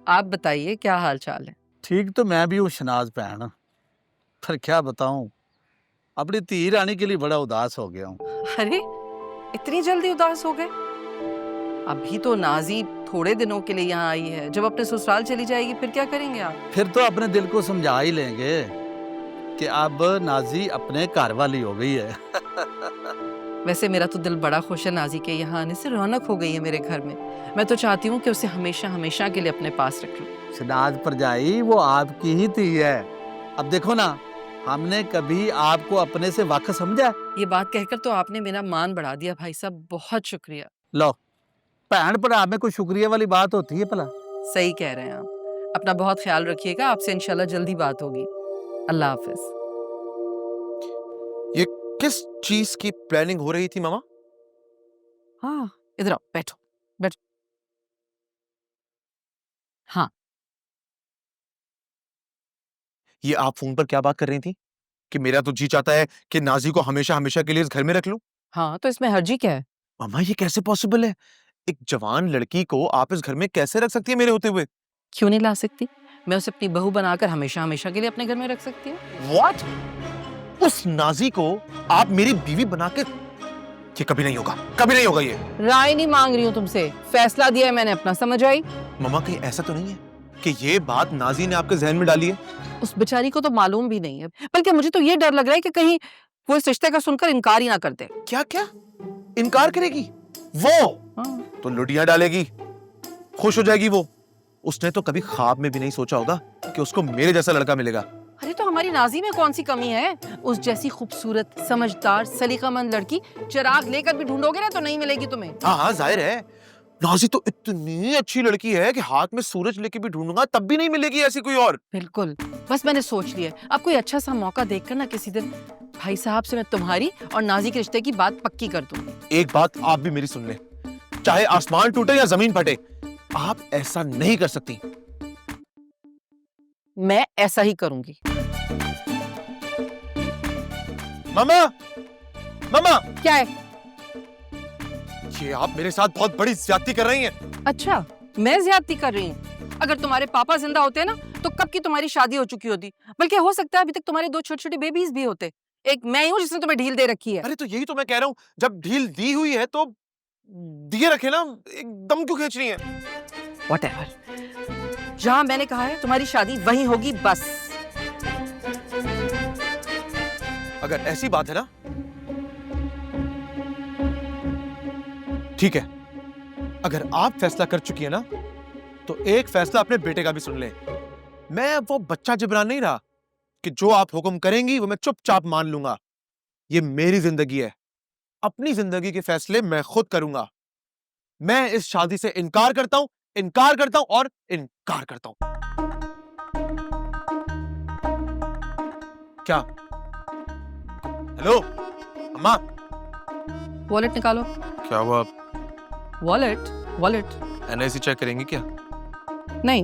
आप बताइए क्या हाल चाल है? ठीक तो मैं भी हूँ शनाज बहन, पर क्या बताऊं, अपनी धी रानी के लिए बड़ा उदास हो गया हूँ। अरे इतनी जल्दी उदास हो गए? अभी तो नाजी थोड़े दिनों के लिए यहाँ आई है, जब अपने ससुराल चली जाएगी फिर क्या करेंगे आप? फिर तो अपने दिल को समझा ही लेंगे कि अब नाजी अपने घर वाली हो गई है। वैसे मेरा तो दिल बड़ा खुश है नाजी के यहाँ आने से, रौनक हो गई है मेरे घर में। मैं तो चाहती हूँ कि उसे हमेशा हमेशा के लिए अपने पास रख लूं। शनाज परजाई वो आपकी ही धी है। अब देखो ना, हमने कभी आपको अपने से वाक़ समझा? ये बात कहकर तो आपने मेरा मान बढ़ा दिया भाई साहब, बहुत शुक्रिया। लो, भैन भरा में कोई शुक्रिया वाली बात होती है भला? सही कह रहे हैं आप। अपना बहुत ख्याल रखिएगा, आपसे इंशाल्लाह जल्दी बात होगी। अल्लाह हाफिज। ये किस चीज की प्लानिंग हो रही थी मामा? हाँ, इधर आओ, बैठो बैठो। हाँ, ये आप फोन पर क्या बात कर रही थी कि मेरा तो जी चाहता है कि नाजी को हमेशा हमेशा के लिए इस घर में रख लूं? हाँ तो इसमें हर्जी क्या है? मामा ये कैसे पॉसिबल है? एक जवान लड़की को आप इस घर में कैसे रख सकती है मेरे होते हुए? क्यों नहीं ला सकती? मैं उसे अपनी बहू बनाकर हमेशा हमेशा के लिए अपने घर में रख सकती हूँ। What? उस नाजी को आप मेरी बीवी बना के? ये कभी नहीं होगा, कभी नहीं होगा ये। राय नहीं मांग रही हूँ तुमसे, फैसला दिया है मैंने अपना, समझ आई? मामा कहीं ऐसा तो नहीं है कि ये बात नाजी ने आपके जहन में डाली है? उस बेचारी को तो मालूम भी नहीं है, बल्कि मुझे तो ये डर लग रहा है कि कहीं वो इस रिश्ते का सुनकर इनकार ही ना कर दे। क्या क्या? इनकार करेगी? वो हाँ। तो लुटियां डालेगी, खुश हो जाएगी वो। उसने तो कभी ख्वाब में भी नहीं सोचा होगा कि उसको मेरे जैसा लड़का मिलेगा। अरे तो हमारी नाजी में कौन सी कमी है? उस जैसी खूबसूरत, समझदार, सलीकामंद लड़की चिराग लेकर भी ढूंढोगे ना तो नहीं मिलेगी तुम्हें। हाँ हाँ जाहिर है, नाजी तो इतनी अच्छी लड़की है कि हाथ में सूरज लेके भी ढूंढूंगा तब भी नहीं मिलेगी ऐसी कोई और। बिल्कुल, बस मैंने सोच लिया, अब कोई अच्छा सा मौका देखकर ना किसी दिन भाई साहब से मैं तुम्हारी और नाजी के रिश्ते की बात पक्की कर दूंगी। एक बात आप भी मेरी सुन ले, चाहे आसमान टूटे या जमीन फटे, आप ऐसा नहीं कर सकती। मैं ऐसा ही करूंगी। मामा, मामा, क्या है? ये आप मेरे साथ बहुत बड़ी ज्यादती कर रही हैं। अच्छा, मैं ज्यादती कर रही हूँ? अगर तुम्हारे पापा जिंदा होते ना तो कब की तुम्हारी शादी हो चुकी होती, बल्कि हो सकता है अभी तक तुम्हारे 2 छोटे-छोटे बेबीज भी होते। एक मैं ही हूँ जिसने तुम्हें ढील दे रखी है। अरे तो यही तो मैं कह रहा हूँ, जब ढील दी हुई है तो दिए रखे ना, एकदम क्यों खींच रही हैं? Whatever. जहाँ मैंने कहा है तुम्हारी शादी वहीं होगी बस। अगर ऐसी बात है ना, ठीक है। अगर आप फैसला कर चुकी है ना, तो एक फैसला अपने बेटे का भी सुन ले। मैं अब वो बच्चा जिब्रान नहीं रहा कि जो आप हुक्म करेंगी वो मैं चुपचाप मान लूंगा। ये मेरी जिंदगी है, अपनी जिंदगी के फैसले मैं खुद करूंगा। मैं इस शादी से इनकार करता हूं, इनकार करता हूं और इनकार करता हूं। क्या? हेलो अम्मा, वॉलेट निकालो। क्या हुआ? वॉलेट? वॉलेट एनआईसी चेक करेंगे क्या? नहीं।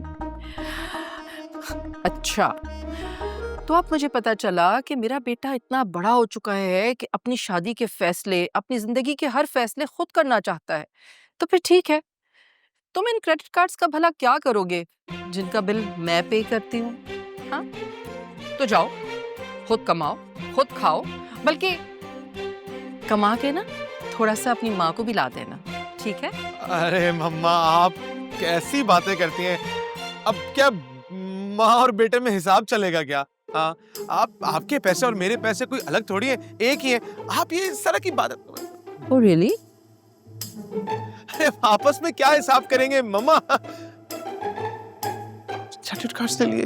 अच्छा, तो अब मुझे पता चला कि मेरा बेटा इतना बड़ा हो चुका है कि अपनी शादी के फैसले, अपनी जिंदगी के हर फैसले खुद करना चाहता है। तो फिर ठीक है, तुम इन क्रेडिट कार्ड्स का भला क्या करोगे जिनका बिल मैं पे करती हूँ? हाँ, तो जाओ, खुद कमाओ, खुद खाओ, बल्कि कमा के ना थोड़ा सा अपनी माँ को भी ला देना, ठीक है? अरे मम्मा, आप कैसी बातें करती हैं? अब क्या माँ और बेटे में हिसाब चलेगा क्या? हाँ, आपके पैसे और मेरे पैसे कोई अलग थोड़ी है, एक ही है। आप ये इस तरह की बात। Oh really? अरे आपस में क्या हिसाब करेंगे मम्मा? क्रेडिट कार्ड से लिए